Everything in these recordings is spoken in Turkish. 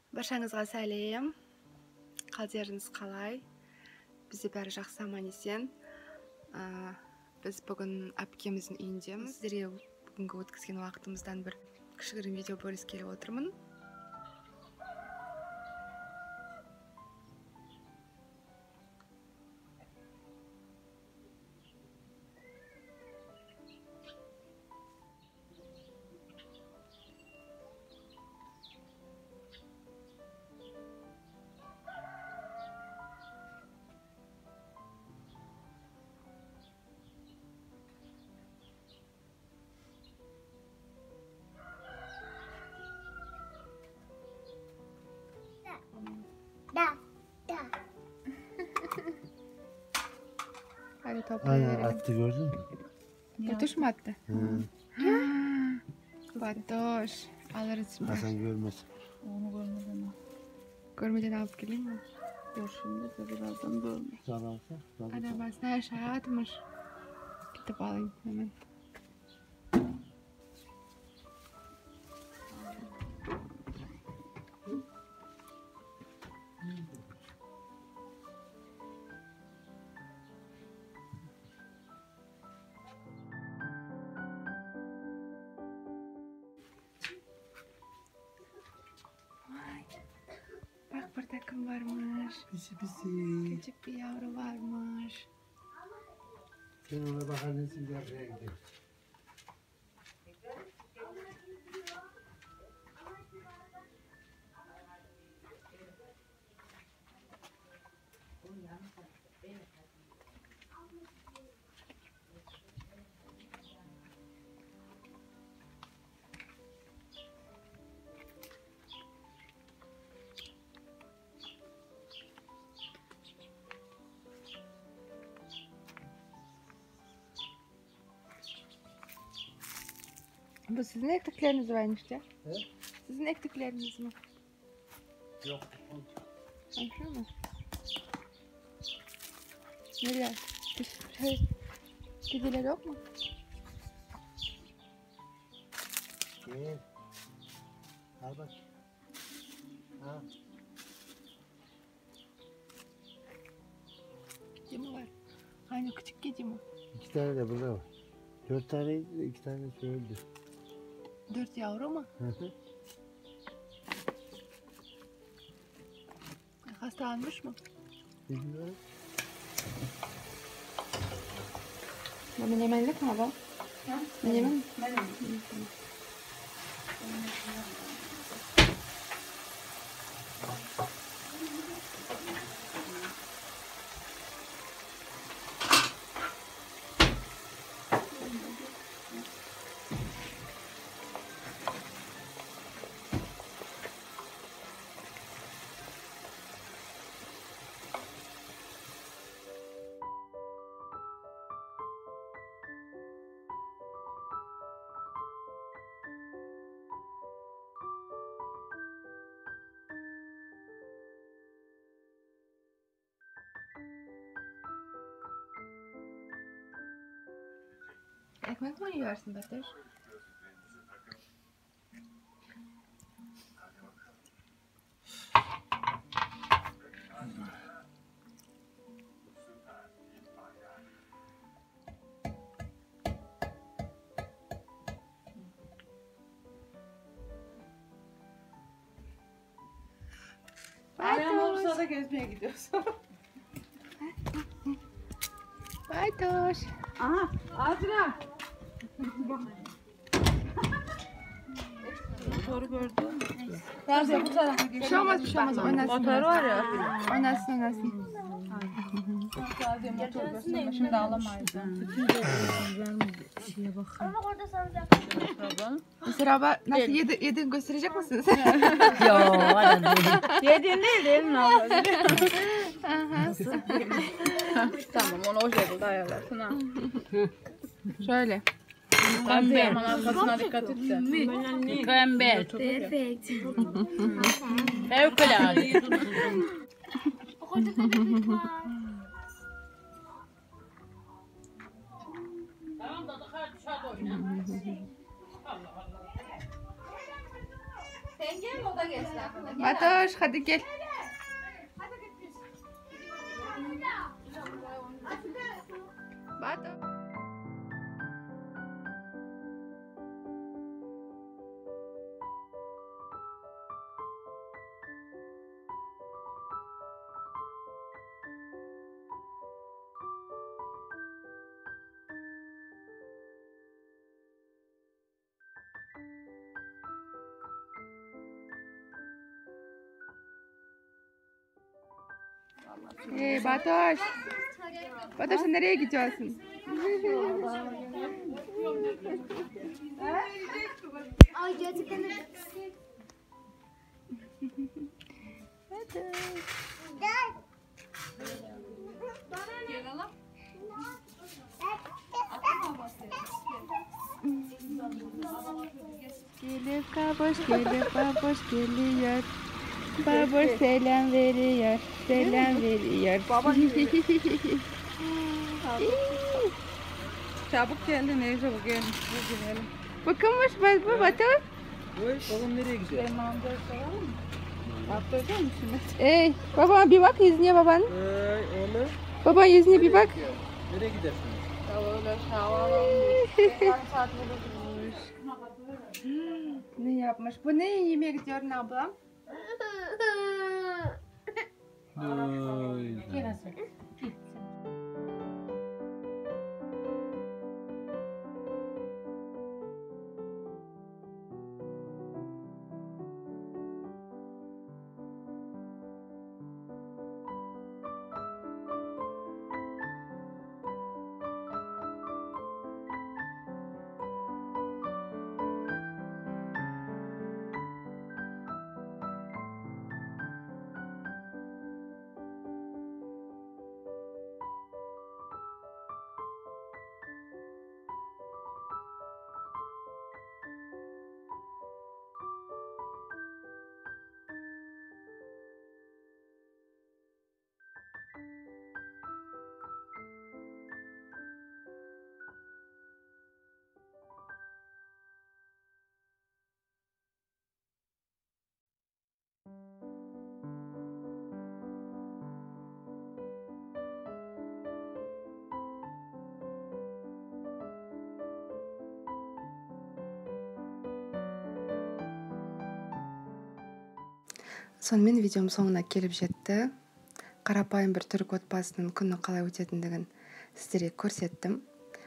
Barşаңызға сәлем. Қалдеріңіз қалай? Бізде бәрі жақсы аман-есен. Біз бүгін әпкеміздің үйіндеміз. Сіздерге бүгінгі өткізген уақытымыздан бір кішігірім видео бөліскелі отырмын. Hadi toplayalım. Aynen attı gördün mü? Batuş mu attı? Batuş. Alırız şimdi. Hasan görmez. Onu görmedim. Görmeden alıp geleyim mi? Görsün de birazdan görmüş. Zamansa. Arabasını aşağı atmış. Gidip alayım hemen. Bak burada kim varmış. Pisi pisi. Küçük bir yavru varmış. Sen ona bak annesi bir yapıya gidiyor. Bu sizin ektikleriniz varmış ya. He? Sizin ektikleriniz mi? Yok. Şu mu? Nereye? Kediler yok mu? Gel. Al bak. Ha. Kedi mi var? Aynı küçük kedi mi? 2 tane de burada var. 4 taneydi de 2 tane öldü. 4 yavru mu? Hı hı. Hastalanmış mı? Bilmiyorum. Bu menemenlik mi bu? Menemen mi? Ekmek mi yiyorsun Betüş? Ayağım olursa da gezmeye gidiyoruz. Betüş. Aha, Azra. Motoru gördün mü? Nerede bu tarafa Bir şey olmaz, bir şey olmaz. Oynasın. Motor var ya. Oynasın, oynasın. Sadece motor gösterme. Şimdi alamayız. Şeye bak. Ama orada sanacak. Mısır nasıl yedin gösterecek misiniz? Yo, öyle değil. Yediğin değil değil mi? Tamam onu o şekilde ayarlasın ha. Şöyle. Pembe. Arkasına dikkat et de. Pembe. Perfect. Fevkalade. Orada da bebek var. Tamam da dışarı dışarı oyna. Allah Allah. Sen gel o Batoş hadi gel. Batoş. Batoş. Batoş sen nereye gidiyorsun? Ay gerçekten de. Gelip baboş geliyor. Baboş selam veriyor. Selam veriyor. Çabuk geldin, ne çabuk geldin. Bakınmış bu Batoş. Babam nereye gidiyor? Attıracak mısın şimdi? Baba bir bak yüzüne baban. Oğlum. Baba yüzüne bir bak. Nereye gidersin? Öyle havalanmış. Kaç saat bulurmuş. Ne yapmış? Bu ne yemeğe gidiyorsun ablam? Сонымен видеом соңына келіп жетті. Қарапайым бір түрік отбасының күні қалай өтетіндігін сіздерге көрсеттім.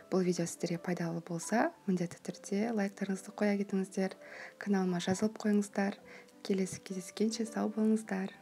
Бұл видео сіздерге пайдалы болса, міндетті түрде лайктарыңызды қоя кетіңіздер. Каналыма жазылып қойыңыздар. Келесі кездескенше сау болыңыздар.